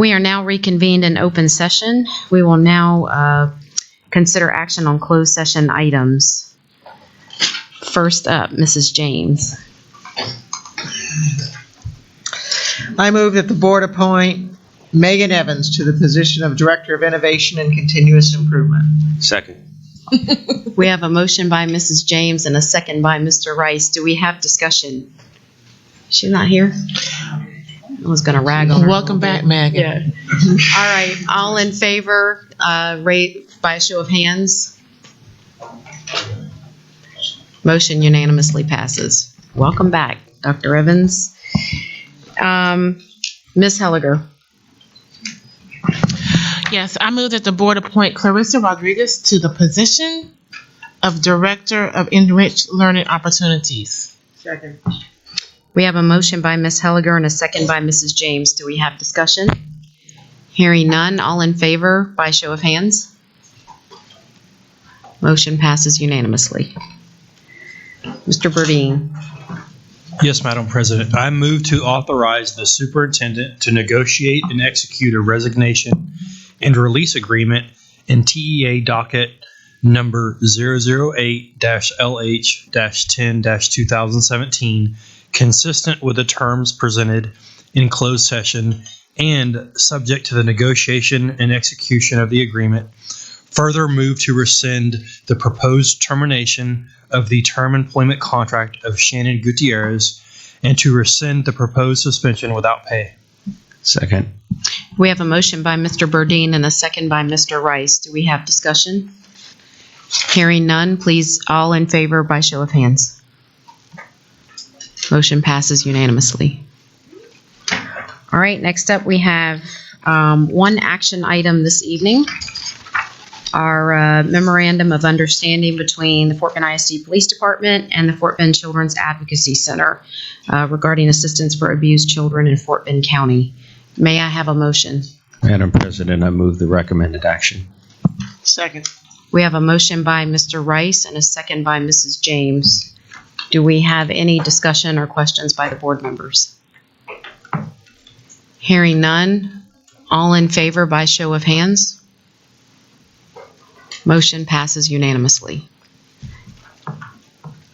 We are now reconvened in open session. We will now consider action on closed session items. First up, Mrs. James. I move that the board appoint Megan Evans to the position of Director of Innovation and Continuous Improvement. Second. We have a motion by Mrs. James and a second by Mr. Rice. Do we have discussion? She's not here? I was going to rag on her. Welcome back, Megan. Yeah. All right. All in favor, rate by a show of hands. Motion unanimously passes. Welcome back, Dr. Evans. Ms. Helliger. Yes, I move that the board appoint Clarissa Rodriguez to the position of Director of Enriched Learning Opportunities. Second. We have a motion by Ms. Helliger and a second by Mrs. James. Do we have discussion? Hearing none, all in favor by show of hands. Motion passes unanimously. Mr. Burdine. Yes, Madam President. I move to authorize the superintendent to negotiate and execute a resignation and release agreement in TEA docket number 008-LH-10-2017, consistent with the terms presented in closed session and subject to the negotiation and execution of the agreement. Further move to rescind the proposed termination of the term employment contract of Shannon Gutierrez and to rescind the proposed suspension without pay. Second. We have a motion by Mr. Burdine and a second by Mr. Rice. Do we have discussion? Hearing none, please all in favor by show of hands. Motion passes unanimously. All right, next up we have one action item this evening. Our memorandum of understanding between the Fort Bend ISD Police Department and the Fort Bend Children's Advocacy Center regarding assistance for abused children in Fort Bend County. May I have a motion? Madam President, I move the recommended action. Second. We have a motion by Mr. Rice and a second by Mrs. James. Do we have any discussion or questions by the board members? Hearing none, all in favor by show of hands. Motion passes unanimously.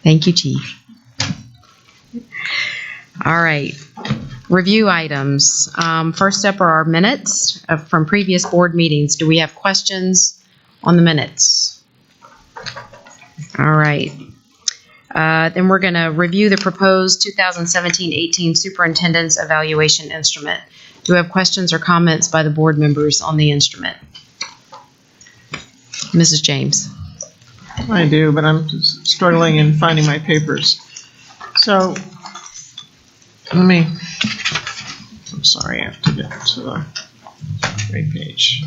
Thank you, Chief. All right. Review items. First up are our minutes from previous board meetings. Do we have questions on the minutes? All right. Then we're going to review the proposed 2017-18 Superintendent's Evaluation Instrument. Do we have questions or comments by the board members on the instrument? Mrs. James. I do, but I'm struggling in finding my papers. So, I'm sorry, I have to get to the right page.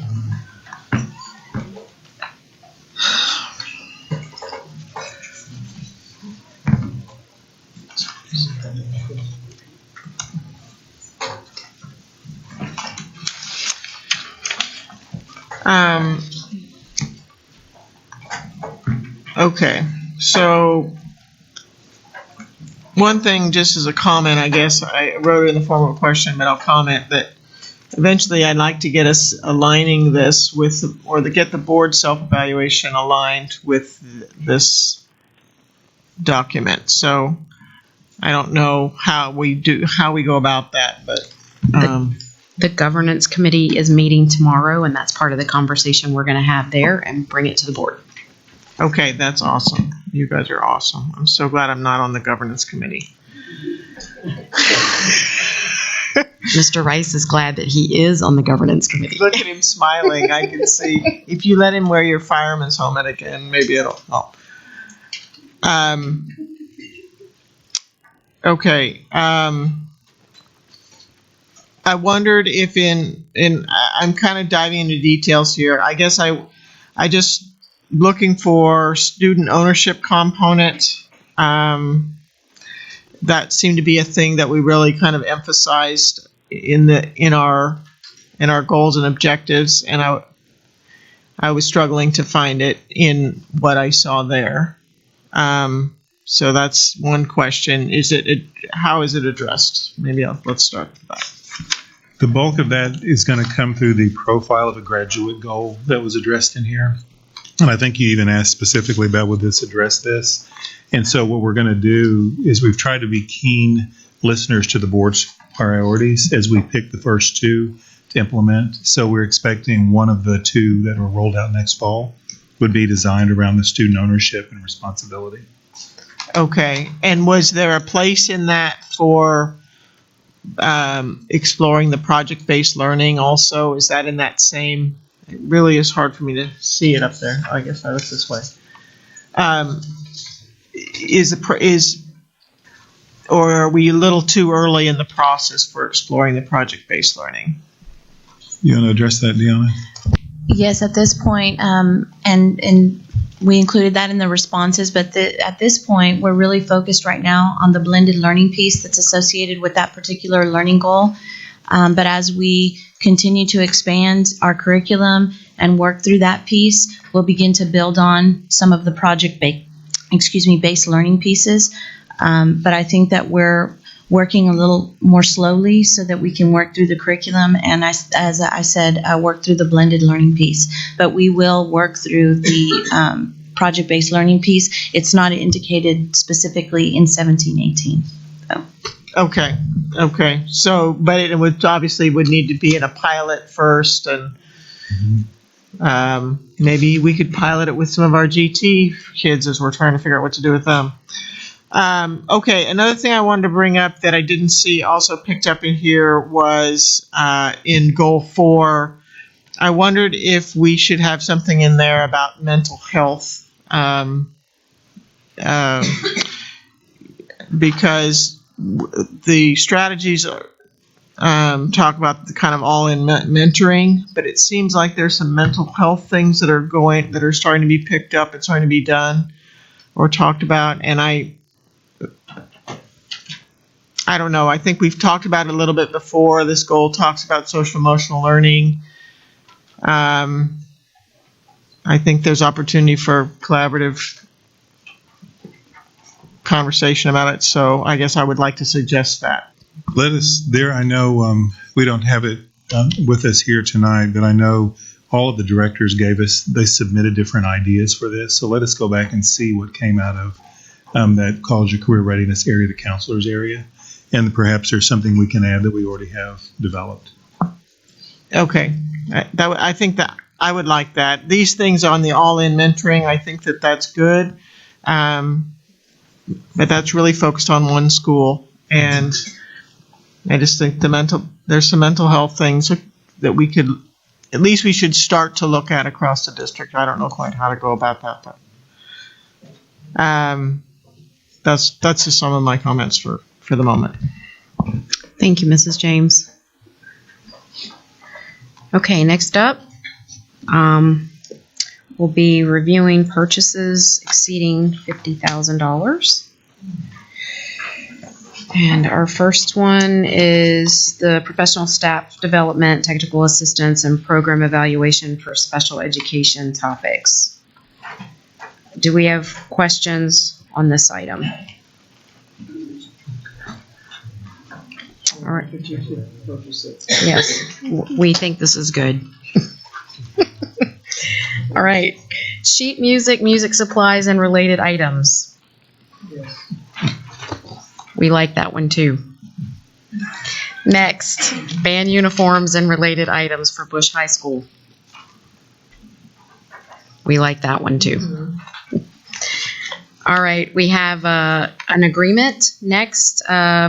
Okay, so one thing, just as a comment, I guess I wrote it in the form of a question, but I'll comment that eventually I'd like to get us aligning this with, or get the board self-evaluation aligned with this document. So I don't know how we go about that, but the governance committee is meeting tomorrow, and that's part of the conversation we're going to have there and bring it to the board. Okay, that's awesome. You guys are awesome. I'm so glad I'm not on the governance committee. Mr. Rice is glad that he is on the governance committee. Look at him smiling. I can see. If you let him wear your fireman's helmet again, maybe it'll help. Okay. I wondered if I'm kind of diving into details here. I guess I just looking for student ownership component. That seemed to be a thing that we really kind of emphasized in our goals and objectives, and I was struggling to find it in what I saw there. So that's one question. How is it addressed? Maybe let's start with that. The bulk of that is going to come through the profile of a graduate goal that was addressed in here. And I think you even asked specifically about would this address this. And so what we're going to do is we've tried to be keen listeners to the board's priorities as we pick the first two to implement. So we're expecting one of the two that are rolled out next fall would be designed around the student ownership and responsibility. Okay, and was there a place in that for exploring the project-based learning also? Is that in that same, it really is hard for me to see it up there. I guess I look this way. Or are we a little too early in the process for exploring the project-based learning? You want to address that, Deanna? Yes, at this point, and we included that in the responses, but at this point, we're really focused right now on the blended learning piece that's associated with that particular learning goal. But as we continue to expand our curriculum and work through that piece, we'll begin to build on some of the based learning pieces. But I think that we're working a little more slowly so that we can work through the curriculum and, as I said, work through the blended learning piece. But we will work through the project-based learning piece. It's not indicated specifically in 17-18. So. Okay. So, but it would obviously would need to be in a pilot first, and maybe we could pilot it with some of our GT kids as we're trying to figure out what to do with them. Okay, another thing I wanted to bring up that I didn't see also picked up in here was in Goal 4. I wondered if we should have something in there about mental health, because the strategies talk about the kind of all-in mentoring, but it seems like there's some mental health things that are starting to be picked up and starting to be done or talked about, and I don't know. I think we've talked about it a little bit before. This goal talks about social emotional learning. I think there's opportunity for collaborative conversation about it. So I guess I would like to suggest that. I know we don't have it with us here tonight, but I know all of the directors they submitted different ideas for this. So let us go back and see what came out of that college or career readiness area, the counselors area. And perhaps there's something we can add that we already have developed. Okay. I think that I would like that. These things on the all-in mentoring, I think that that's good. But that's really focused on one school. And I just think there's some mental health things that we should start to look at across the district. I don't know quite how to go about that, but that's just some of my comments for the moment. Thank you, Mrs. James. Okay, next up, we'll be reviewing purchases exceeding $50,000. And our first one is the professional staff development, technical assistance, and program evaluation for special education topics. Do we have questions on this item? All right. Yes, we think this is good. All right. Sheet music, music supplies, and related items. Yes. We like that one too. Next, band uniforms and related items for Bush High School. We like that one too. Mm-hmm. All right, we have an agreement next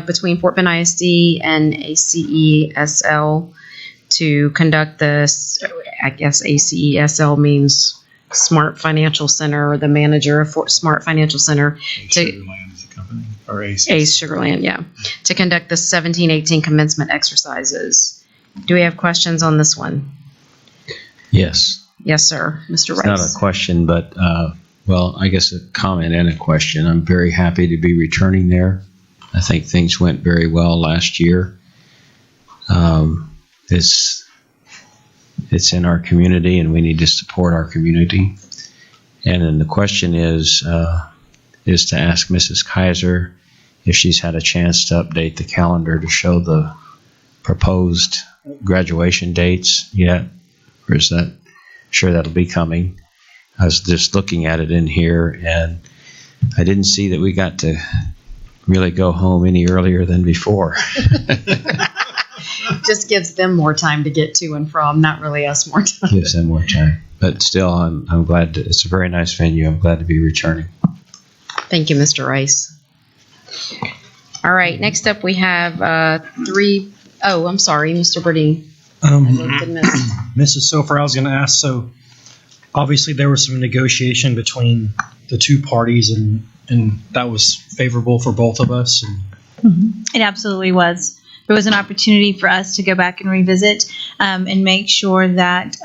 between Fort Bend ISD and ACESL to conduct this. I guess ACESL means Smart Financial Center, or the manager of Smart Financial Center. Sugarland is the company, or ACE. ACE Sugarland, yeah. To conduct the 17-18 commencement exercises. Do we have questions on this one? Yes. Yes, sir. Mr. Rice. It's not a question, but well, I guess a comment and a question. I'm very happy to be returning there. I think things went very well last year. It's in our community, and we need to support our community. And then the question is to ask Mrs. Kaiser if she's had a chance to update the calendar to show the proposed graduation dates yet, or is that, sure that'll be coming? I was just looking at it in here, and I didn't see that we got to really go home any earlier than before. Just gives them more time to get to and from, not really us more time. Gives them more time. But still, I'm glad it's a very nice venue. I'm glad to be returning. Thank you, Mr. Rice. All right, next up we have I'm sorry, Mr. Burdine. Mrs. Sofer, I was going to ask, so obviously there was some negotiation between the two parties, and that was favorable for both of us. And It absolutely was. There was an opportunity for us to go back and revisit and make sure that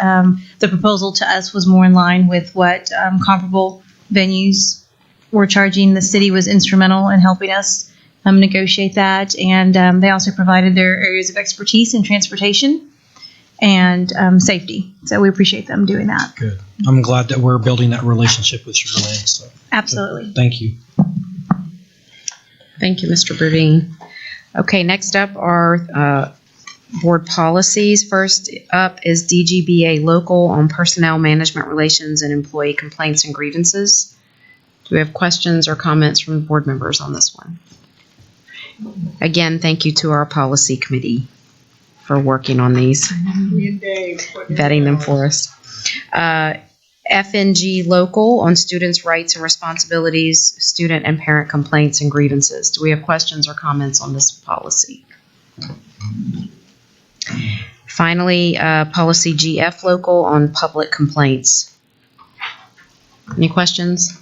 the proposal to us was more in line with what comparable venues were charging. The city was instrumental in helping us negotiate that, and they also provided their areas of expertise in transportation and safety. So we appreciate them doing that. good. I'm glad that we're building that relationship with Sugar Land. So Absolutely. thank you. Thank you, Mr. Burdine. Okay, next up are board policies. First up is DGBA Local on Personnel Management Relations and Employee Complaints and Grievances. Do we have questions or comments from board members on this one? Again, thank you to our policy committee for working on these, vetting them for us. FNG Local on Students' Rights and Responsibilities, Student and Parent Complaints and Grievances. Do we have questions or comments on this policy? Finally, Policy GF Local on Public Complaints. Any questions?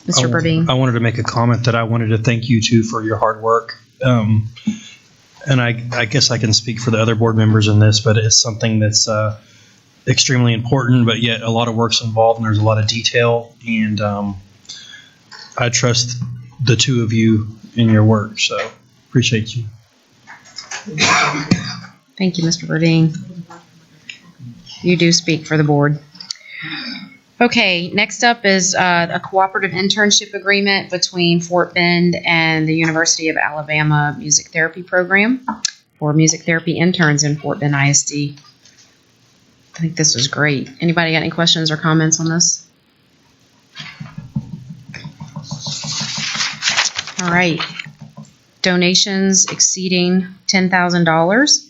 Mr. Burdine? I wanted to make a comment that I wanted to thank you two for your hard work. And I guess I can speak for the other board members in this, but it's something that's extremely important, but yet a lot of work's involved and there's a lot of detail. And I trust the two of you in your work, so appreciate you. Thank you, Mr. Burdine. You do speak for the board. Okay, next up is a cooperative internship agreement between Fort Bend and the University of Alabama Music Therapy Program for music therapy interns in Fort Bend ISD. I think this is great. Anybody got any questions or comments on this? All right. Donations exceeding $10,000.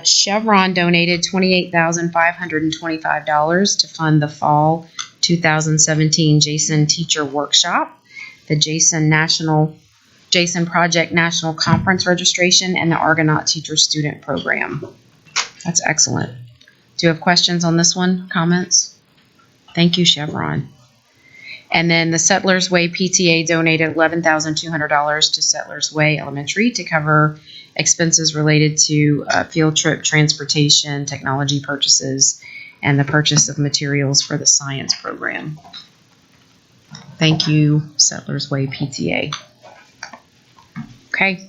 Chevron donated $28,525 to fund the fall 2017 Jason Teacher Workshop, the Jason Project National Conference Registration, and the Argonaut Teacher Student Program. That's excellent. Do you have questions on this one? Comments? Thank you, Chevron. And then the Settlers Way PTA donated $11,200 to Settlers Way Elementary to cover expenses related to field trip transportation, technology purchases, and the purchase of materials for the science program. Thank you, Settlers Way PTA. Okay.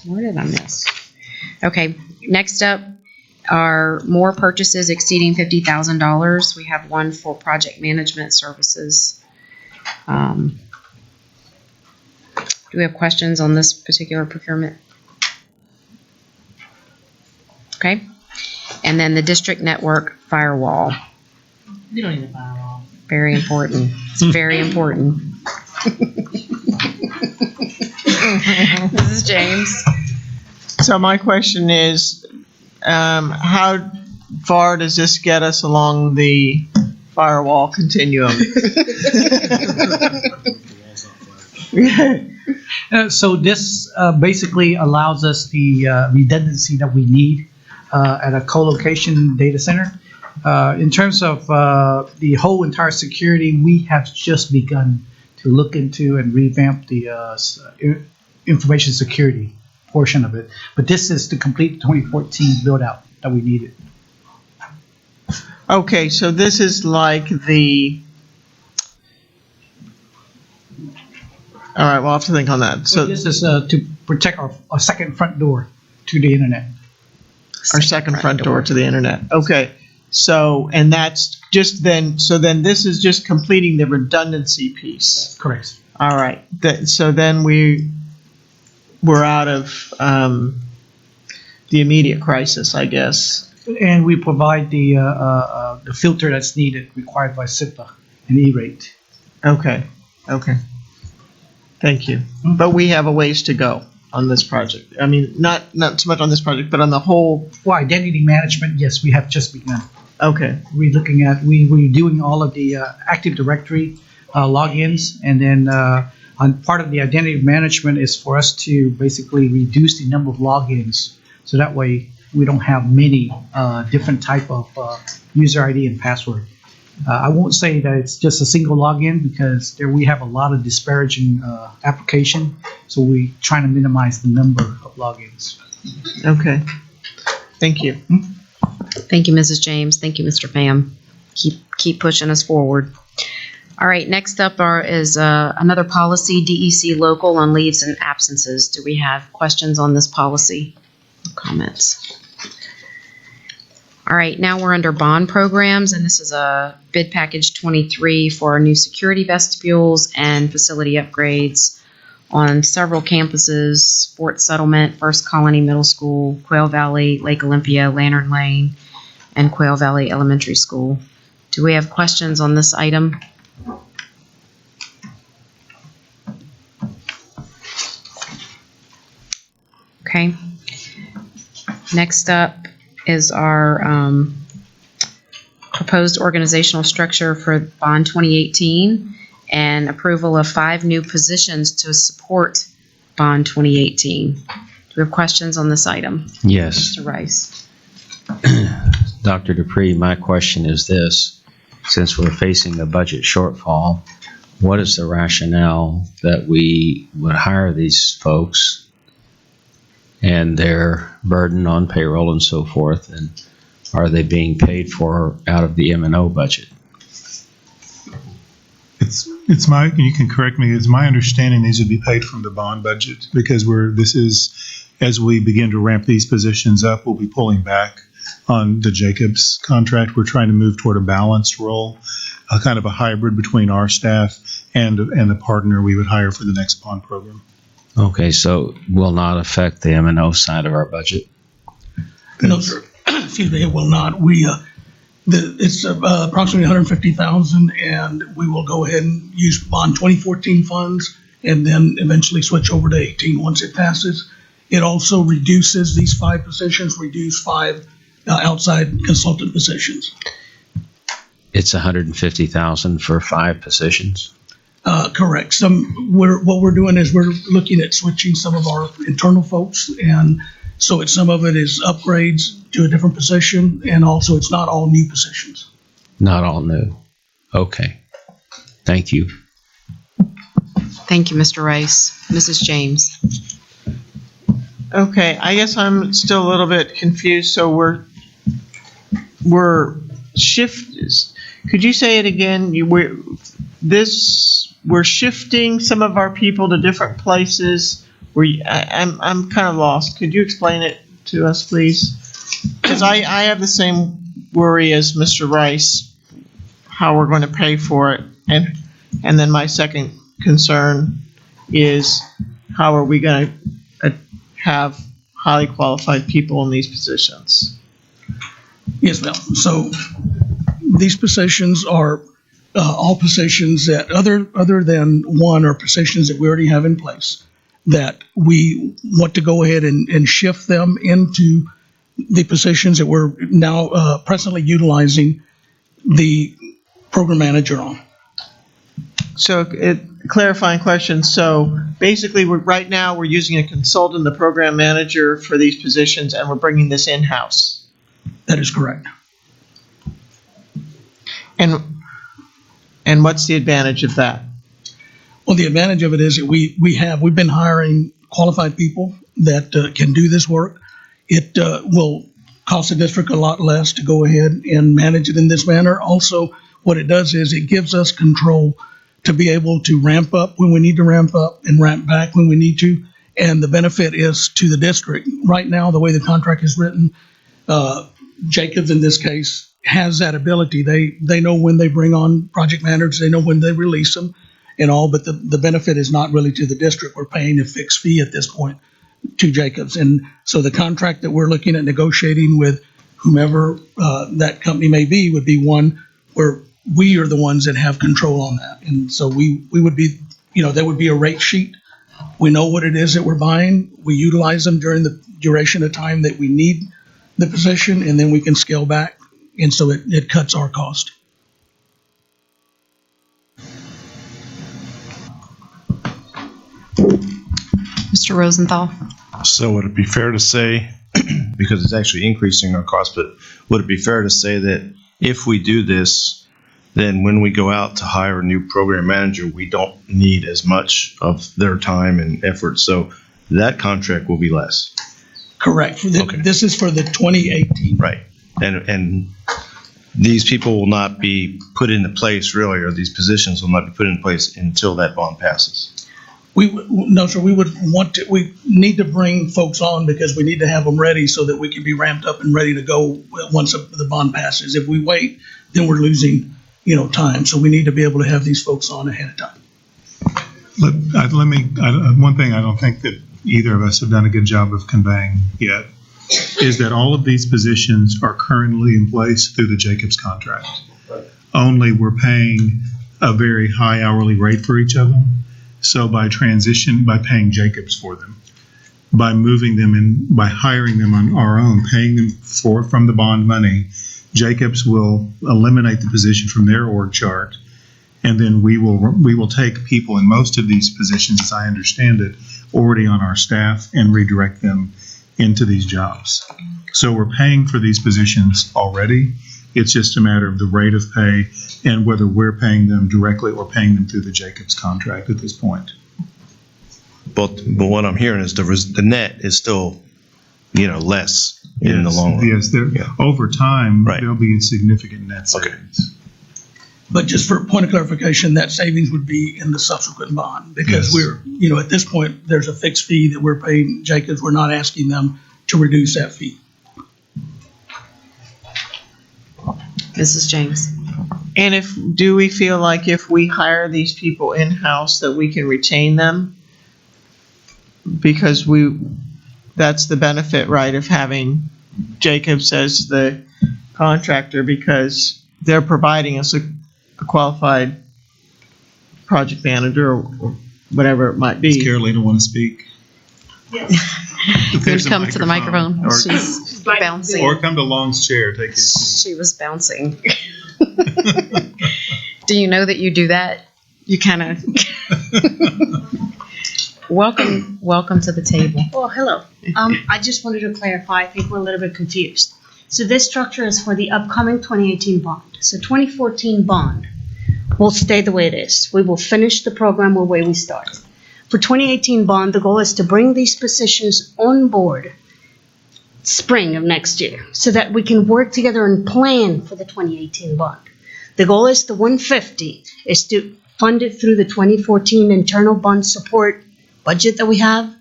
Where did I miss? Okay, next up are more purchases exceeding $50,000. We have one for project management services. Do we have questions on this particular procurement? Okay. And then the district network firewall. You don't need a firewall. Very important. It's very important. Mrs. James. So my question is, how far does this get us along the firewall continuum? So this basically allows us the redundancy that we need at a co-location data center. In terms of the whole entire security, we have just begun to look into and revamp the information security portion of it. But this is to complete the 2014 build out that we needed. Okay, so this is like the... All right, we'll have to think on that. So So this is to protect our second front door to the internet. our second front door to the internet. Okay, so, and that's just then, so then this is just completing the redundancy piece. Correct. All right, so then we we're out of the immediate crisis, I guess. And we provide the filter that's needed, required by SIPA and E-rate. Okay, okay. Thank you. But we have a ways to go on this project. I mean, not so much on this project, but on the whole. For identity management, yes, we have just begun. Okay, We're looking at, we're doing all of the Active Directory logins, and then on part of the identity management is for us to basically reduce the number of logins, so that way we don't have many different type of user ID and password. I won't say that it's just a single login, because there we have a lot of disparaging application, so we're trying to minimize the number of logins. okay. Thank you. Thank you, Mrs. James. Thank you, Mr. Pham. Keep pushing us forward. All right, next up is another policy, DEC local on leaves and absences. Do we have questions on this policy? Comments? All right, now we're under bond programs, and this is a bid package 23 for our new security vestibules and facility upgrades on several campuses: Fort Settlement, First Colony Middle School, Quail Valley, Lake Olympia, Lantern Lane, and Quail Valley Elementary School. Do we have questions on this item? Okay. Next up is our proposed organizational structure for Bond 2018 and approval of 5 new positions to support Bond 2018. Do we have questions on this item? Yes. Mr. Rice. Dr. Dupree, my question is this: since we're facing a budget shortfall, what is the rationale that we would hire these folks and their burden on payroll and so forth, and are they being paid for out of the M&O budget? It's my, and you can correct me, it's my understanding these would be paid from the bond budget, because as we begin to ramp these positions up, we'll be pulling back on the Jacobs contract. We're trying to move toward a balanced role, a kind of a hybrid between our staff and a partner we would hire for the next bond program. Okay, so will not affect the M&O side of our budget? No, sir. Excuse me, it will not. It's approximately $150,000, and we will go ahead and use bond 2014 funds and then eventually switch over to 18 once it passes. It also reduces these 5 positions, reduce 5 outside consultant positions. It's $150,000 for 5 positions? Correct. What we're doing is we're looking at switching some of our internal folks, and so some of it is upgrades to a different position, and also it's not all new positions. Not all new. Okay. Thank you. Thank you, Mr. Rice. Mrs. James. Okay, I guess I'm still a little bit confused. So we're could you say it again? We're shifting some of our people to different places. I'm kind of lost. Could you explain it to us, please? Because I have the same worry as Mr. Rice, how we're going to pay for it. And then my second concern is, how are we going to have highly qualified people in these positions? Yes, ma'am. So these positions are all positions that other than one are positions that we already have in place, that we want to go ahead and shift them into the positions that we're now presently utilizing the program manager on. So clarifying question. So basically, right now we're using a consultant, the program manager, for these positions, and we're bringing this in-house. That is correct. And what's the advantage of that? Well, the advantage of it is that we've been hiring qualified people that can do this work. It will cost the district a lot less to go ahead and manage it in this manner. Also, what it does is it gives us control to be able to ramp up when we need to ramp up and ramp back when we need to. And the benefit is to the district. Right now, the way the contract is written, Jacobs in this case has that ability. They know when they bring on project managers, they know when they release them and all, but the benefit is not really to the district. We're paying a fixed fee at this point to Jacobs. And so the contract that we're looking at negotiating with whomever that company may be would be one where we are the ones that have control on that. And so we would be, there would be a rate sheet. We know what it is that we're buying. We utilize them during the duration of time that we need the position, and then we can scale back. And so it cuts our cost. Mr. Rosenthal? So would it be fair to say, because it's actually increasing our cost, but would it be fair to say that if we do this, then when we go out to hire a new program manager, we don't need as much of their time and effort, so that contract will be less? Correct. Okay. This is for the 2018. Right. And these people will not be put into place really, or these positions will not be put in place until that bond passes? No, sir, we need to bring folks on because we need to have them ready so that we can be ramped up and ready to go once the bond passes. If we wait, then we're losing, time. So we need to be able to have these folks on ahead of time. One thing I don't think that either of us have done a good job of conveying yet is that all of these positions are currently in place through the Jacobs contract. Only we're paying a very high hourly rate for each of them. So by paying Jacobs for them, by moving them in, by hiring them on our own, paying them from the bond money, Jacobs will eliminate the position from their org chart, and then we will take people in most of these positions, as I understand it, already on our staff and redirect them into these jobs. So we're paying for these positions already. It's just a matter of the rate of pay and whether we're paying them directly or paying them through the Jacobs contract at this point. But what I'm hearing is the net is still, less in the long run. Yes, over time, Right. there'll be a significant net Okay. savings. But just for point of clarification, that savings would be in the subsequent bond because Yes. we're, at this point, there's a fixed fee that we're paying Jacobs. We're not asking them to reduce that fee. Mrs. James? And do we feel like if we hire these people in-house that we can retain them? Because that's the benefit, right, of having Jacobs as the contractor, because they're providing us a qualified project manager or whatever it might Does be. Carolina want to speak? Please come to the microphone. She's bouncing. Or come to Long's chair, take his seat. She was bouncing. Do you know that you do that? You kind of. Welcome to the table. Well, hello. I just wanted to clarify. I think we're a little bit confused. So this structure is for the upcoming 2018 bond. So 2014 bond will stay the way it is. We will finish the program the way we started. For 2018 bond, the goal is to bring these positions on board spring of next year so that we can work together and plan for the 2018 bond. The goal is the 150 is to fund it through the 2014 internal bond support budget that we have.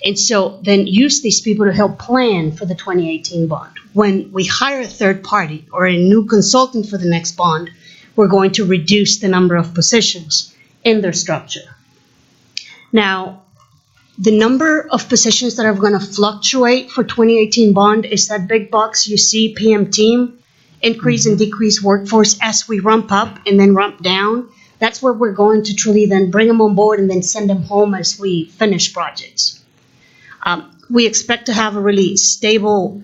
And so then use these people to help plan for the 2018 bond. When we hire a third party or a new consultant for the next bond, we're going to reduce the number of positions in their structure. Now, the number of positions that are going to fluctuate for 2018 bond is that big box you see, PM team, increase and decrease workforce as we ramp up and then ramp down. That's where we're going to truly then bring them on board and then send them home as we finish projects. We expect to have a really stable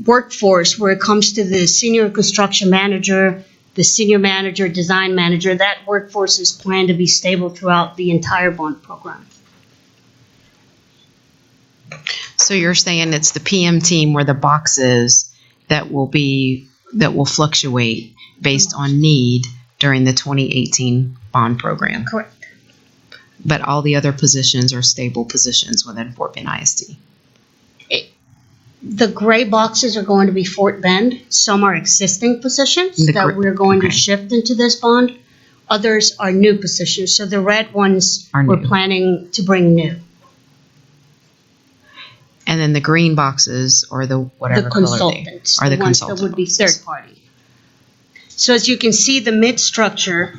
workforce where it comes to the senior construction manager, the senior manager, design manager. That workforce is planned to be stable throughout the entire bond program. So you're saying it's the PM team where the box is that will fluctuate based on need during the 2018 bond program? Correct. But all the other positions are stable positions within Fort Bend ISD. The gray boxes are going to be Fort Bend. Some are existing positions that we're going to shift into this bond. Others are new positions. So the red ones we're planning to bring new. And then the green boxes or the whatever The color consultants are the ones consultant that would be third party. So as you can see, the mid structure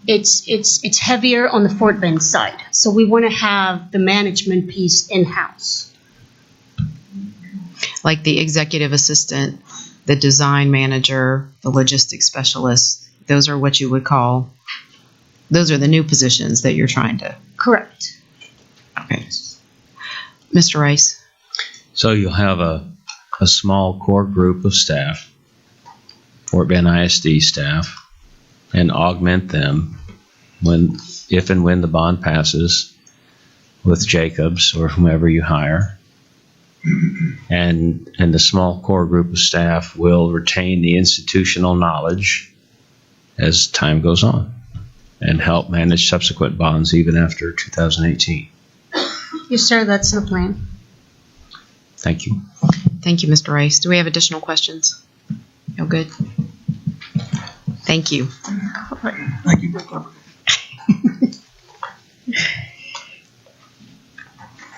it's heavier on the Fort Bend side. So we want to have the management piece in-house. Like the executive assistant, the design manager, the logistics specialist, those are what you would call, those are the new positions that you're trying to. Correct. Okay. Mr. Rice? So you'll have a small core group of staff, Fort Bend ISD staff, and augment them if and when the bond passes with Jacobs or whomever you hire. And the small core group of staff will retain the institutional knowledge as time goes on and help manage subsequent bonds even after 2018. Yes, sir, that's the plan. Thank you. Thank you, Mr. Rice. Do we have additional questions? No good? Thank you. Thank you.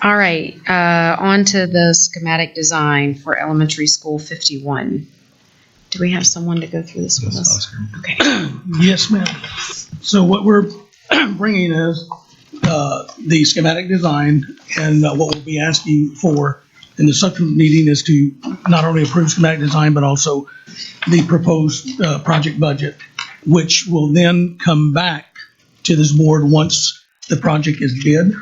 All right, on to the schematic design for elementary school 51. Do we have someone to go through this with us? Okay. Yes, ma'am. So what we're bringing is the schematic design, and what we'll be asking for in the subsequent meeting is to not only approve schematic design, but also the proposed project budget, which will then come back to this board once the project is bid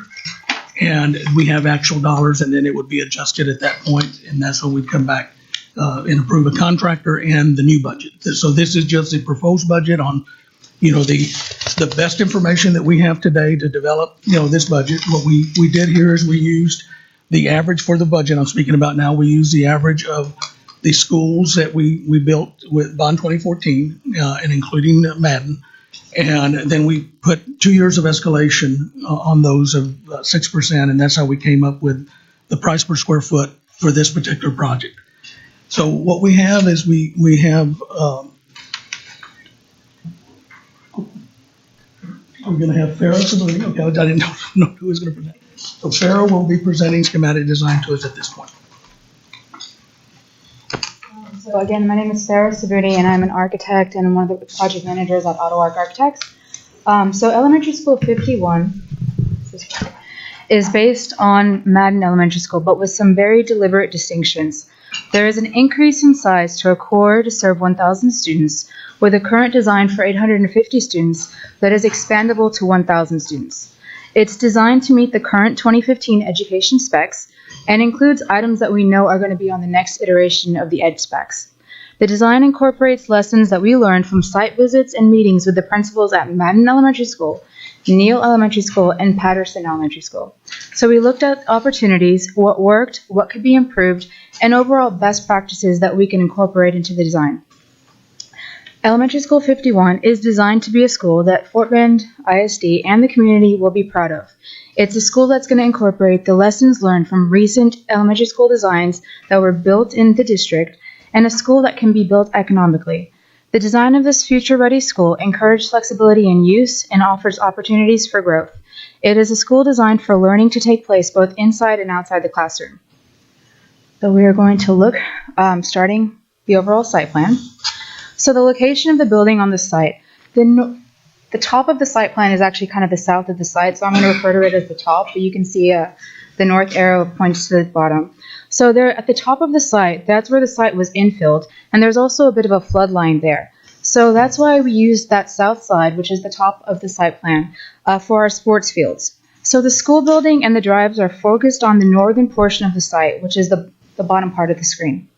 and we have actual dollars, and then it would be adjusted at that point, and that's when we'd come back and approve a contractor and the new budget. So this is just a proposed budget on, the best information that we have today to develop, this budget. What we did here is we used the average for the budget I'm speaking about now. We used the average of the schools that we built with Bond 2014, and including Madden. And then we put 2 years of escalation on those of 6%, and that's how we came up with the price per square foot for this particular project. So what we have is we have, I'm going to have Farrah Sabuni. Okay, I didn't know who was going to present. So Farrah will be presenting schematic design to us at this point. So again, my name is Farrah Sabuni, and I'm an architect and one of the project managers at AutoArc Architects. So Elementary School 51 is based on Madden Elementary School, but with some very deliberate distinctions. There is an increase in size to a core to serve 1,000 students, with a current design for 850 students that is expandable to 1,000 students. It's designed to meet the current 2015 education specs and includes items that we know are going to be on the next iteration of the ED specs. The design incorporates lessons that we learned from site visits and meetings with the principals at Madden Elementary School, Neal Elementary School, and Patterson Elementary School. So we looked at opportunities, what worked, what could be improved, and overall best practices that we can incorporate into the design. Elementary School 51 is designed to be a school that Fort Bend ISD and the community will be proud of. It's a school that's going to incorporate the lessons learned from recent elementary school designs that were built in the district, and a school that can be built economically. The design of this future-ready school encourages flexibility in use and offers opportunities for growth. It is a school designed for learning to take place both inside and outside the classroom. So we are going to look, starting the overall site plan. So the location of the building on the site, the top of the site plan is actually kind of the south of the site, so I'm going to refer to it as the top, but you can see the north arrow points to the bottom. So there at the top of the site, that's where the site was infilled, and there's also a bit of a flood line there. So that's why we used that south side, which is the top of the site plan, for our sports fields. So the school building and the drives are focused on the northern portion of the site, which is the bottom part of the screen.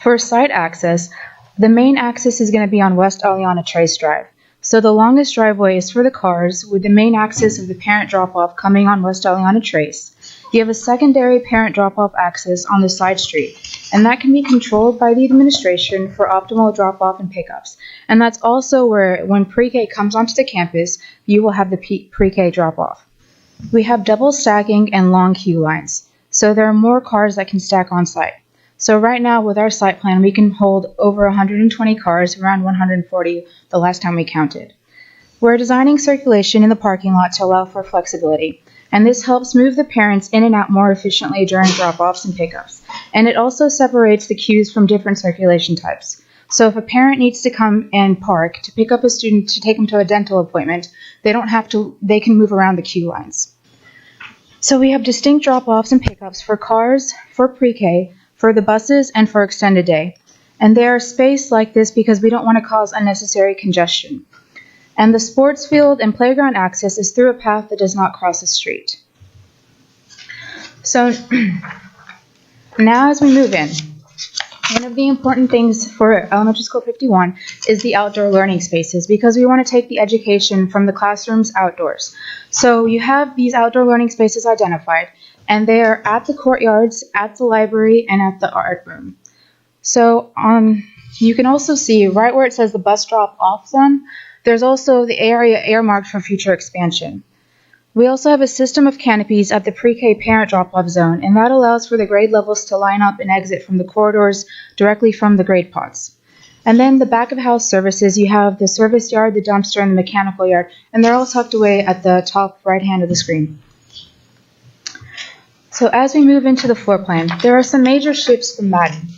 For site access, the main access is going to be on West Aliana Trace Drive. So the longest driveway is for the cars, with the main access of the parent drop-off coming on West Aliana Trace. You have a secondary parent drop-off access on the side street, and that can be controlled by the administration for optimal drop-off and pickups. And that's also where, when pre-K comes onto the campus, you will have the pre-K drop-off. We have double stacking and long queue lines, so there are more cars that can stack on site. So right now with our site plan, we can hold over 120 cars, around 140 the last time we counted. We're designing circulation in the parking lot to allow for flexibility, and this helps move the parents in and out more efficiently during drop-offs and pickups. And it also separates the queues from different circulation types. So if a parent needs to come and park to pick up a student to take them to a dental appointment, they don't have to, they can move around the queue lines. So we have distinct drop-offs and pickups for cars, for pre-K, for the buses, and for extended day. And they are spaced like this because we don't want to cause unnecessary congestion. And the sports field and playground access is through a path that does not cross a street. So now as we move in, one of the important things for Elementary School 51 is the outdoor learning spaces, because we want to take the education from the classrooms outdoors. So you have these outdoor learning spaces identified, and they are at the courtyards, at the library, and at the art room. So you can also see right where it says the bus drop-off zone, there's also the area earmarked for future expansion. We also have a system of canopies at the pre-K parent drop-off zone, and that allows for the grade levels to line up and exit from the corridors directly from the grade pods. And then the back of house services, you have the service yard, the dumpster, and the mechanical yard, and they're all tucked away at the top right hand of the screen. So as we move into the floor plan, there are some major shifts from Madden.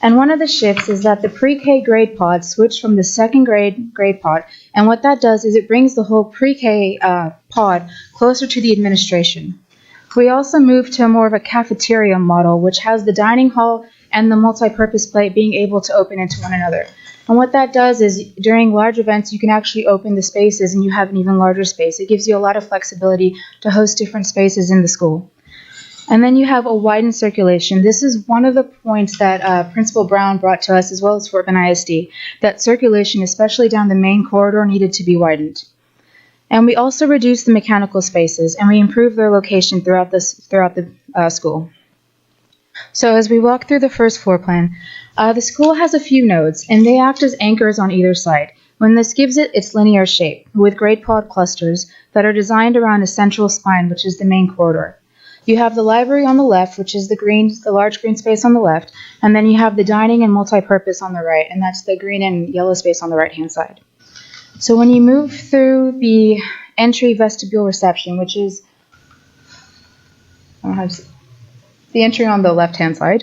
And one of the shifts is that the pre-K grade pod switched from the second grade pod, and what that does is it brings the whole pre-K pod closer to the administration. We also moved to more of a cafeteria model, which has the dining hall and the multi-purpose plate being able to open into one another. And what that does is during large events, you can actually open the spaces and you have an even larger space. It gives you a lot of flexibility to host different spaces in the school. And then you have a widened circulation. This is one of the points that Principal Brown brought to us, as well as Fort Bend ISD, that circulation, especially down the main corridor, needed to be widened. And we also reduced the mechanical spaces, and we improved their location throughout the school. So as we walk through the first floor plan, the school has a few nodes, and they act as anchors on either side. When this gives it its linear shape, with grade pod clusters that are designed around a central spine, which is the main corridor. You have the library on the left, which is the large green space on the left, and then you have the dining and multi-purpose on the right, and that's the green and yellow space on the right-hand side. So when you move through the entry vestibule reception, which is the entry on the left-hand side,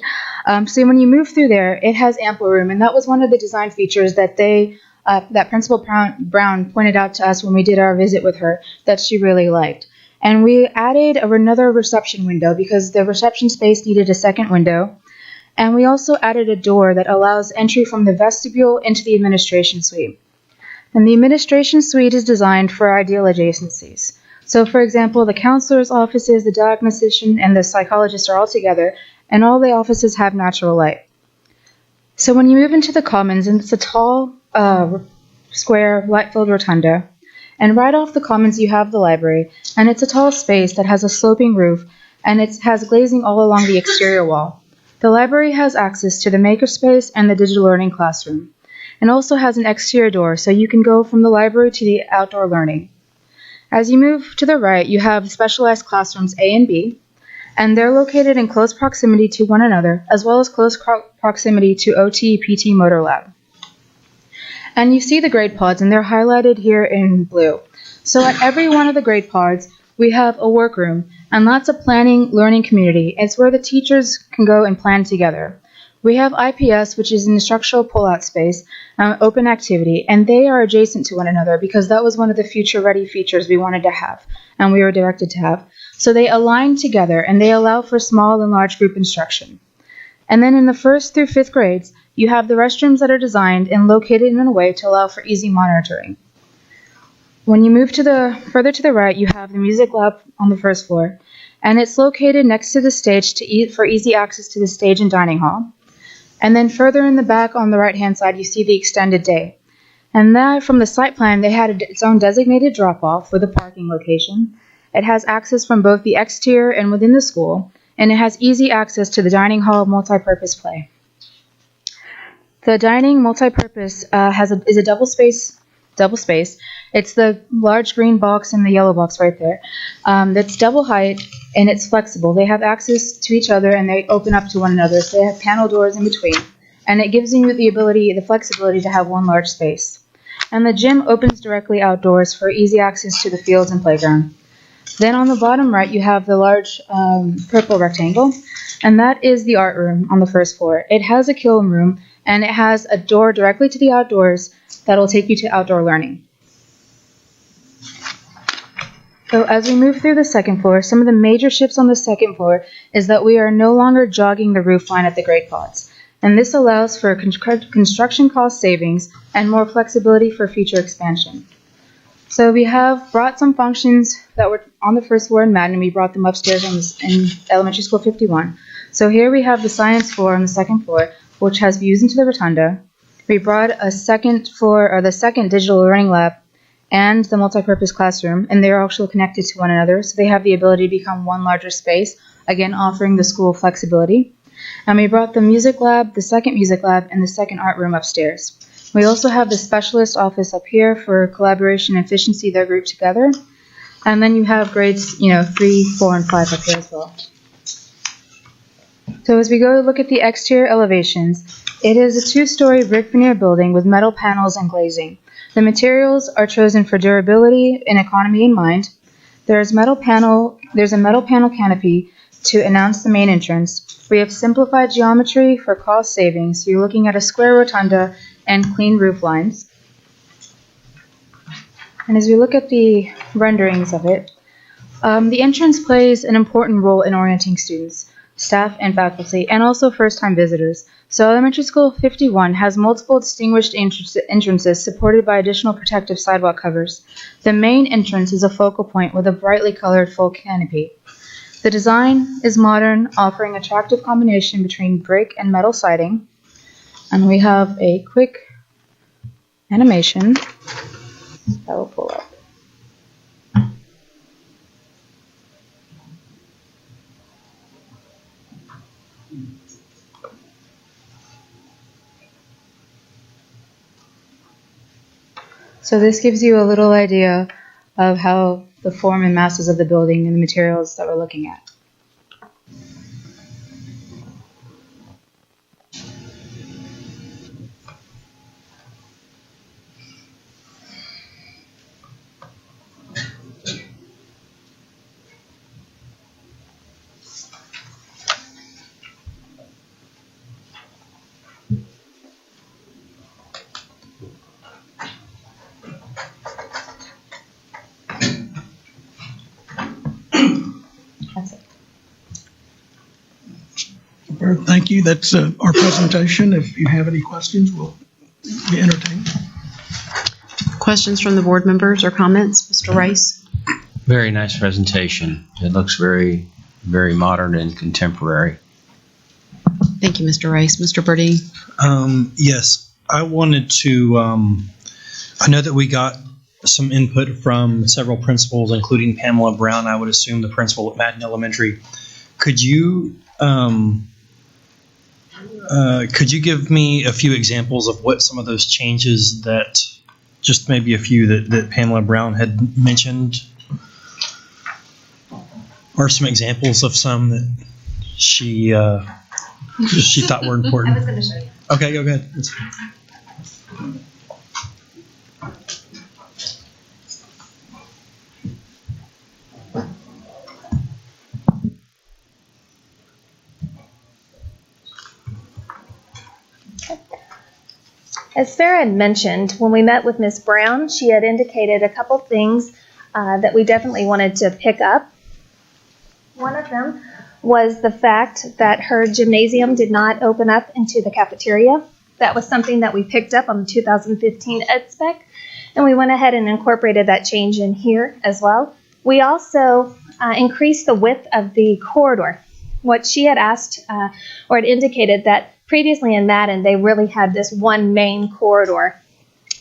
so when you move through there, it has ample room, and that was one of the design features that that Principal Brown pointed out to us when we did our visit with her that she really liked. And we added another reception window because the reception space needed a second window. And we also added a door that allows entry from the vestibule into the administration suite. And the administration suite is designed for ideal adjacencies. So for example, the counselor's offices, the diagnostician, and the psychologist are all together, and all the offices have natural light. So when you move into the commons, and it's a tall, square, light-filled rotunda, and right off the commons, you have the library, and it's a tall space that has a sloping roof, and it has glazing all along the exterior wall. The library has access to the makerspace and the digital learning classroom, and also has an exterior door, so you can go from the library to the outdoor learning. As you move to the right, you have specialized classrooms A and B, and they're located in close proximity to one another, as well as close proximity to OT, PT, Motor Lab. And you see the grade pods, and they're highlighted here in blue. So at every one of the grade pods, we have a workroom, and that's a planning learning community. It's where the teachers can go and plan together. We have IPS, which is an instructional pull-out space, open activity, and they are adjacent to one another because that was one of the future-ready features we wanted to have, and we were directed to have. So they align together, and they allow for small and large group instruction. And then in the 1st through 5th grades, you have the restrooms that are designed and located in a way to allow for easy monitoring. When you move further to the right, you have the music lab on the 1st floor, and it's located next to the stage for easy access to the stage and dining hall. And then further in the back on the right-hand side, you see the extended day. And that, from the site plan, they had its own designated drop-off with a parking location. It has access from both the exterior and within the school, and it has easy access to the dining hall multi-purpose play. The dining multi-purpose is a double space. It's the large green box and the yellow box right there. That's double height and it's flexible. They have access to each other and they open up to one another. So they have panel doors in between, and it gives you the flexibility to have one large space. And the gym opens directly outdoors for easy access to the fields and playground. Then on the bottom right, you have the large purple rectangle, and that is the art room on the 1st floor. It has a kiln room, and it has a door directly to the outdoors that will take you to outdoor learning. So as we move through the second floor, some of the major shifts on the second floor is that we are no longer jogging the roof line at the grade pods. And this allows for construction cost savings and more flexibility for future expansion. So we have brought some functions that were on the first floor in Madden, and we brought them upstairs in Elementary School 51. So here we have the science floor on the second floor, which has views into the rotunda. We brought a second floor, or the second digital learning lab, and the multipurpose classroom, and they're actually connected to one another, so they have the ability to become one larger space, again offering the school flexibility. And we brought the music lab, the second music lab, and the second art room upstairs. We also have the specialist office up here for collaboration and efficiency. They're grouped together. And then you have grades, 3, 4, and 5 up here as well. So as we go look at the exterior elevations, it is a 2-story brick veneer building with metal panels and glazing. The materials are chosen for durability and economy in mind. There's a metal panel canopy to announce the main entrance. We have simplified geometry for cost savings. So you're looking at a square rotunda and clean roof lines. And as we look at the renderings of it, the entrance plays an important role in orienting students, staff, and faculty, and also first-time visitors. So Elementary School 51 has multiple distinguished entrances supported by additional protective sidewalk covers. The main entrance is a focal point with a brightly colored full canopy. The design is modern, offering attractive combination between brick and metal siding. And we have a quick animation that will pull up. So this gives you a little idea of how the form and masses of the building and the materials that we're looking at. That's it. Thank you. That's our presentation. If you have any questions, we'll be entertained. Questions from the board members or comments? Mr. Rice? Very nice presentation. It looks very, very modern and contemporary. Thank you, Mr. Rice. Mr. Burdine? Yes, I wanted to, I know that we got some input from several principals, including Pamela Brown, I would assume the principal at Madden Elementary. Could you give me a few examples of what some of those changes that, just maybe a few that Pamela Brown had mentioned, or some examples of some that she thought were important? I was going to show you. Okay, go ahead. As Sarah had mentioned, when we met with Ms. Brown, she had indicated a couple things that we definitely wanted to pick up. One of them was the fact that her gymnasium did not open up into the cafeteria. That was something that we picked up on the 2015 Ed Spec, and we went ahead and incorporated that change in here as well. We also increased the width of the corridor. What she had asked or had indicated that previously in Madden, they really had this one main corridor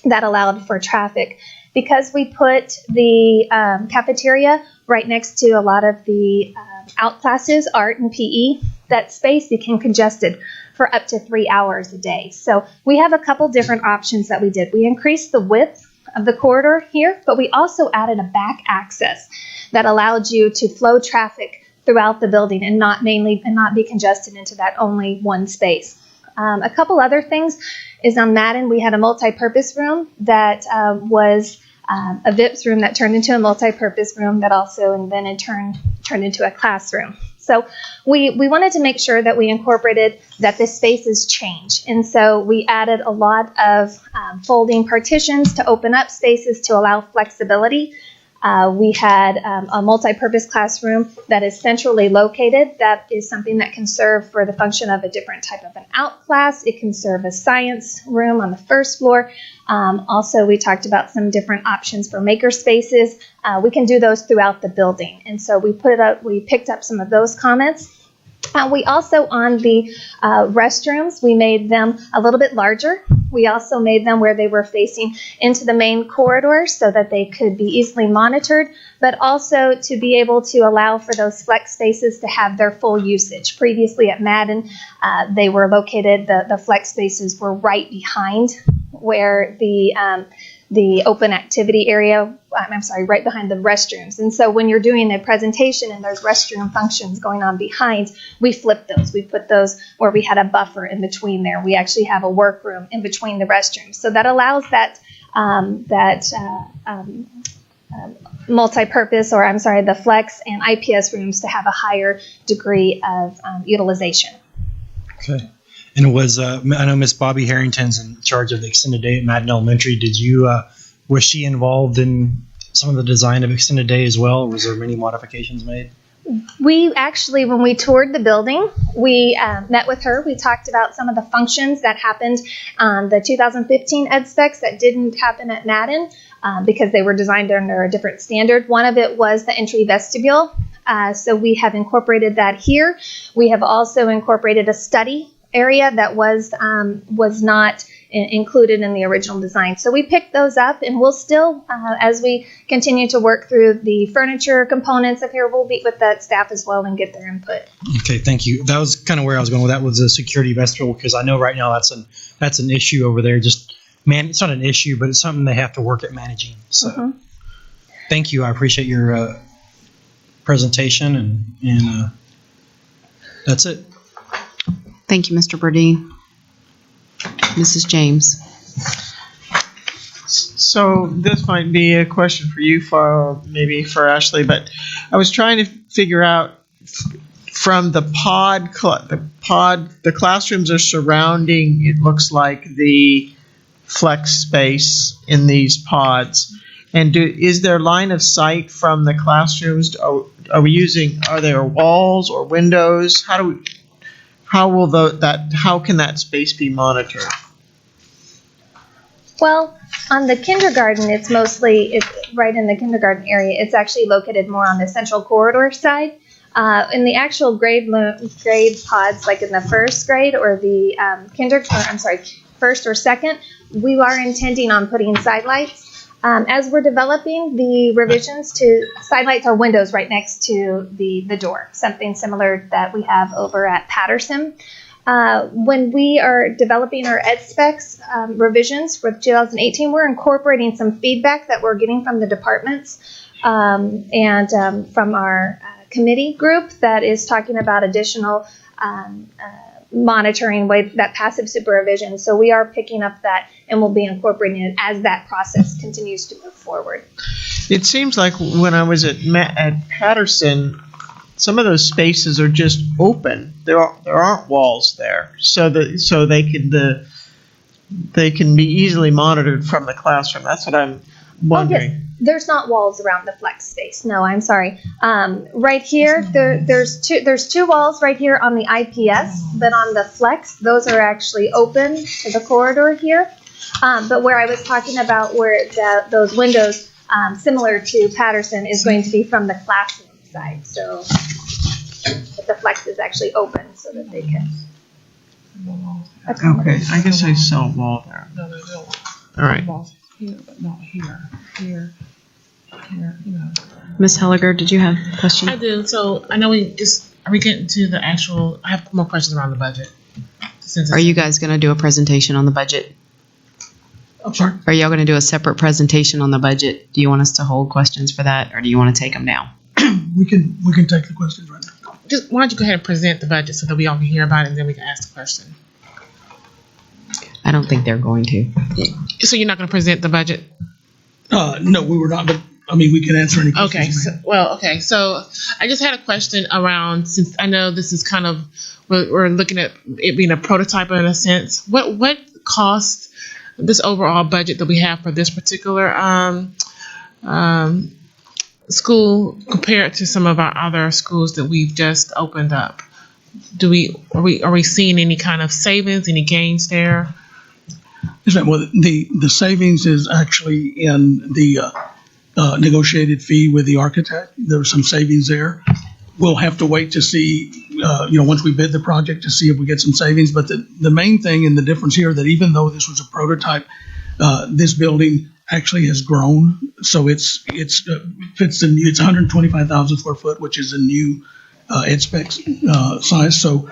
that allowed for traffic. Because we put the cafeteria right next to a lot of the out classes, art and PE, that space became congested for up to 3 hours a day. So we have a couple different options that we did. We increased the width of the corridor here, but we also added a back access that allowed you to flow traffic throughout the building and not be congested into that only one space. A couple other things is on Madden, we had a multi-purpose room that was a VIPS room that turned into a multi-purpose room that also and then in turn turned into a classroom. So we wanted to make sure that we incorporated that the spaces change. And so we added a lot of folding partitions to open up spaces to allow flexibility. We had a multi-purpose classroom that is centrally located. That is something that can serve for the function of a different type of an out class. It can serve as science room on the first floor. Also, we talked about some different options for maker spaces. We can do those throughout the building. And so we picked up some of those comments. We also, on the restrooms, we made them a little bit larger. We also made them where they were facing into the main corridor so that they could be easily monitored, but also to be able to allow for those flex spaces to have their full usage. Previously at Madden, they were located, the flex spaces were right behind where the open activity area, right behind the restrooms. And so when you're doing a presentation and there's restroom functions going on behind, we flip those. We put those where we had a buffer in between there. We actually have a workroom in between the restrooms. So that allows that multi-purpose, the flex and IPS rooms to have a higher degree of utilization. Okay. And I know Miss Bobby Harrington's in charge of the extended day at Madden Elementary. Was she involved in some of the design of extended day as well? Or was there many modifications made? We actually, when we toured the building, we met with her. We talked about some of the functions that happened on the 2015 ed specs that didn't happen at Madden because they were designed under a different standard. One of it was the entry vestibule. So we have incorporated that here. We have also incorporated a study area that was not included in the original design. So we picked those up, and we'll still, as we continue to work through the furniture components of here, we'll meet with that staff as well and get their input. Okay, thank you. That was kind of where I was going with that, was the security vestibule, because I know right now that's an issue over there. It's not an issue, but it's something they have to work at managing. So Thank you. I appreciate your presentation, and that's it. Thank you, Mr. Burdine. Mrs. James. So this might be a question for you, maybe for Ashley, but I was trying to figure out from the classrooms are surrounding, it looks like, the flex space in these pods. And is there line of sight from the classrooms? Are there walls or windows? How can that space be monitored? Well, on the kindergarten, it's right in the kindergarten area. It's actually located more on the central corridor side. In the actual grade pods, like in the first grade or the first or second, we are intending on putting sidelights. As we're developing the revisions to sidelights or windows right next to the door, something similar that we have over at Patterson. When we are developing our ed specs revisions for 2018, we're incorporating some feedback that we're getting from the departments and from our committee group that is talking about additional monitoring, that passive supervision. So we are picking up that, and we'll be incorporating it as that process continues to move forward. It seems like when I was at Patterson, some of those spaces are just open. There aren't walls there, so they can be easily monitored from the classroom. That's what I'm wondering. Oh, yes. There's not walls around the flex space. No, I'm sorry. Right here, there's two walls right here on the IPS, but on the flex, those are actually open to the corridor here. But where I was talking about where those windows, similar to Patterson, is going to be from the classroom side. So the flex is actually open so that they can. Okay, I guess I saw a wall there. No, there's no All right. walls here, but not here. Here, Ms. Helliger, did you have a question? I do. So I know are we getting to the actual, I have more questions around the budget. Are you guys going to do a presentation on the budget? Oh, sure. Are y'all going to do a separate presentation on the budget? Do you want us to hold questions for that, or do you want to take them now? We can take the questions right now. Why don't you go ahead and present the budget so that we all can hear about it, and then we can ask the question. I don't think they're going to. So you're not going to present the budget? No, we were not, but I mean, we can answer any questions. Okay. So I just had a question around, since I know this is kind of, we're looking at it being a prototype in a sense. What cost this overall budget that we have for this particular school compared to some of our other schools that we've just opened up? Are we seeing any kind of savings, any gains there? Well, the savings is actually in the negotiated fee with the architect. There's some savings there. We'll have to wait to see, once we bid the project, to see if we get some savings. But the main thing and the difference here, that even though this was a prototype, this building actually has grown. So it's 125,000 square foot, which is a new ed spec size. So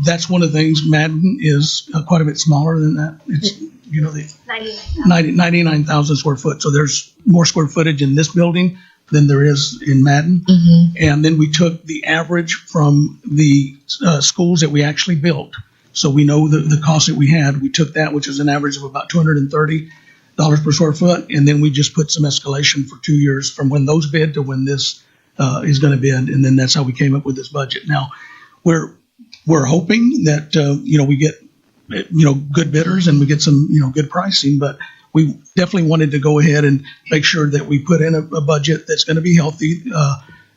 that's one of the things. Madden is quite a bit smaller than that. It's, the 99,000 square foot. So there's more square footage in this building than there is in Madden. Mm-hmm. And then we took the average from the schools that we actually built. So we know the cost that we had. We took that, which is an average of about $230 per square foot. And then we just put some escalation for 2 years from when those bid to when this is going to bid. And then that's how we came up with this budget. Now, we're hoping that, we get, good bidders and we get some, good pricing, but we definitely wanted to go ahead and make sure that we put in a budget that's going to be healthy,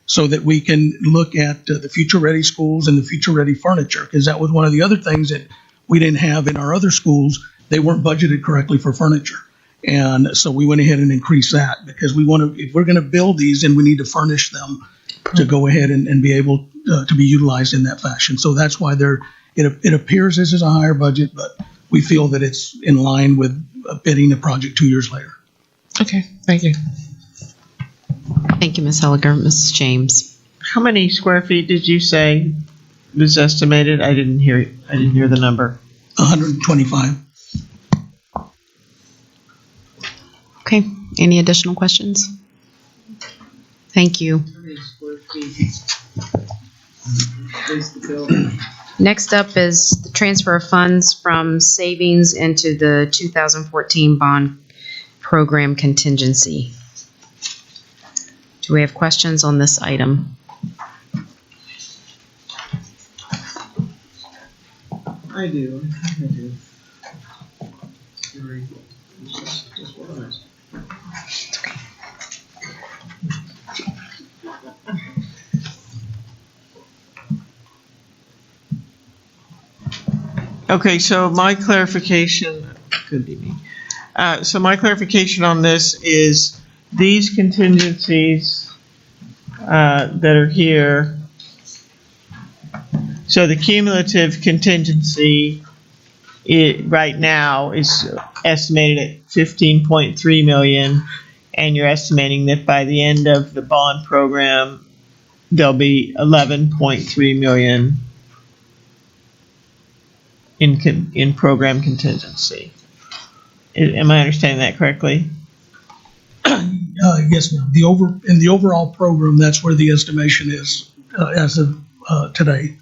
so that we can look at the future-ready schools and the future-ready furniture, because that was one of the other things that we didn't have in our other schools. They weren't budgeted correctly for furniture. And so we went ahead and increased that, because we want to, if we're going to build these, then we need to furnish them to go ahead and be able to be utilized in that fashion. So that's why it appears this is a higher budget, but we feel that it's in line with bidding the project 2 years later. Okay, thank you. Thank you, Ms. Helliger. Mrs. James. How many square feet did you say was estimated? I didn't hear the number. 125. Okay, any additional questions? Thank you. Next up is the transfer of funds from savings into the 2014 bond program contingency. Do we have questions on this item? I do. Okay, so my clarification, could be me. So my clarification on this is these contingencies that are here. So the cumulative contingency right now is estimated at 15.3 million, and you're estimating that by the end of the bond program, there'll be 11.3 million in program contingency. Am I understanding that correctly? Yes, ma'am. In the overall program, that's where the estimation is as of today.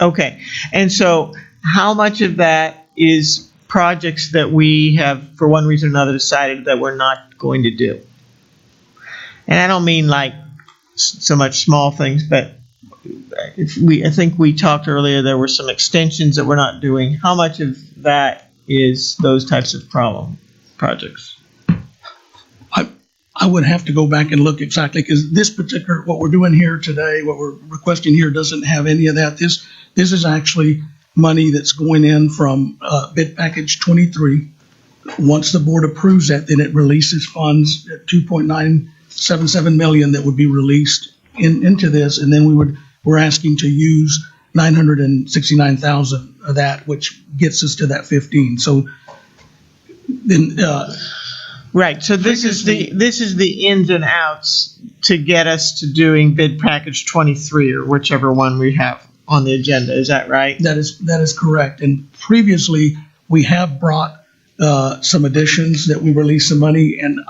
Okay, and so how much of that is projects that we have, for one reason or another, decided that we're not going to do? And I don't mean like so much small things, but I think we talked earlier, there were some extensions that we're not doing. How much of that is those types of projects? I would have to go back and look exactly, because this particular, what we're doing here today, what we're requesting here doesn't have any of that. This is actually money that's going in from bid package 23. Once the board approves that, then it releases funds at 2.977 million that would be released into this, and then we're asking to use 969,000 of that, which gets us to that 15. So then, right. So this is the ins and outs to get us to doing bid package 23 or whichever one we have on the agenda. Is that right? That is correct. And previously we have brought some additions that we released some money, and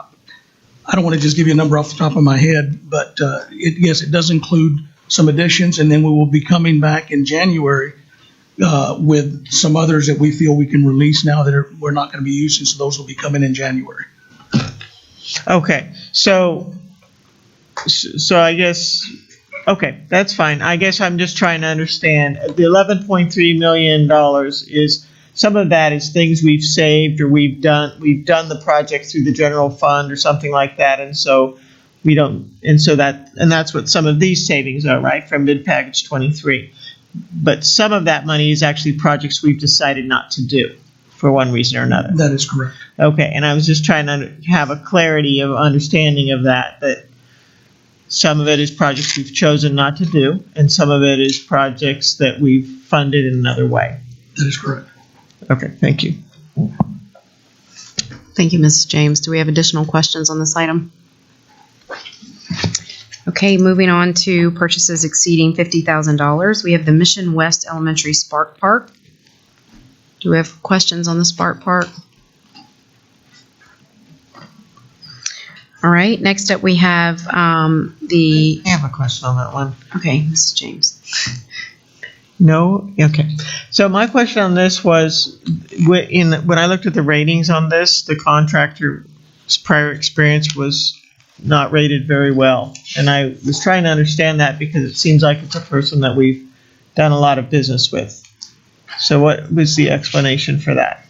I don't want to just give you a number off the top of my head, but yes, it does include some additions, and then we will be coming back in January with some others that we feel we can release now that we're not going to be using, so those will be coming in January. Okay, so I guess, okay, that's fine. I guess I'm just trying to understand. The $11.3 million is, some of that is things we've saved or we've done the project through the general fund or something like that, and so we don't, and that's what some of these savings are, right, from bid package 23. But some of that money is actually projects we've decided not to do for one reason or another. That is correct. Okay, and I was just trying to have a clarity of understanding of that some of it is projects we've chosen not to do, and some of it is projects that we've funded in another way. That is correct. Okay, thank you. Thank you, Mrs. James. Do we have additional questions on this item? Okay, moving on to purchases exceeding $50,000. We have the Mission West Elementary Spark Park. Do we have questions on the Spark Park? All right, next up we have I have a question on that one. Okay, Mrs. James. No? Okay. So my question on this was, when I looked at the ratings on this, the contractor's prior experience was not rated very well. And I was trying to understand that because it seems like it's a person that we've done a lot of business with. So what was the explanation for that?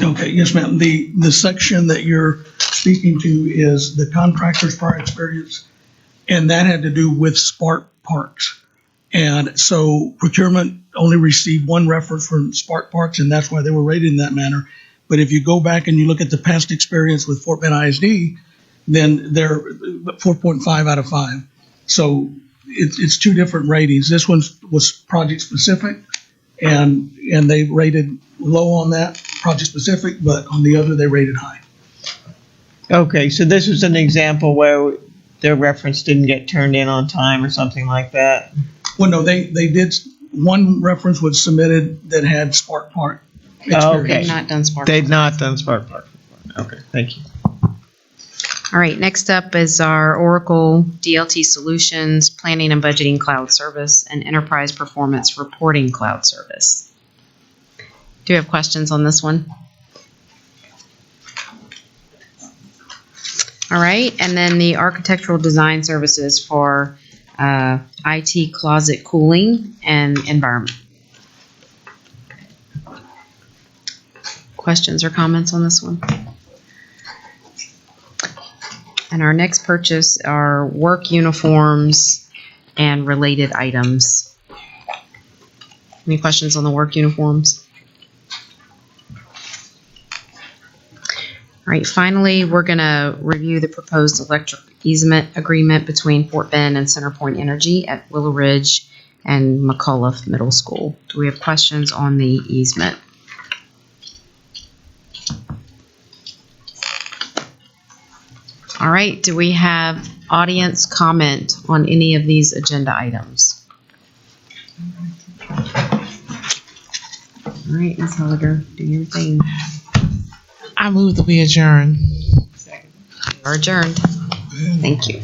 Okay, yes, ma'am. The section that you're speaking to is the contractor's prior experience, and that had to do with Spark Parks. And so procurement only received one reference from Spark Parks, and that's why they were rated in that manner. But if you go back and you look at the past experience with Fort Bend ISD, then they're 4.5 out of 5. So it's two different ratings. This one was project specific, and they rated low on that, project specific, but on the other they rated high. Okay, so this was an example where their reference didn't get turned in on time or something like that? Well, no, they did, one reference was submitted that had Spark Park experience. Okay. They've not done Spark. They've not done Spark Park before. Okay, thank you. All right, next up is our Oracle DLT Solutions Planning and Budgeting Cloud Service and Enterprise Performance Reporting Cloud Service. Do you have questions on this one? All right, and then the Architectural Design Services for IT Closet Cooling and Environment. Questions or comments on this one? And our next purchase are work uniforms and related items. Any questions on the work uniforms? All right, finally, we're going to review the proposed electric easement agreement between Fort Bend and Centerpoint Energy at Willow Ridge and McCullough Middle School. Do we have questions on the easement? All right, do we have audience comment on any of these agenda items? All right, Ms. Holliger, do your thing. I move that we adjourn. We are adjourned. Thank you.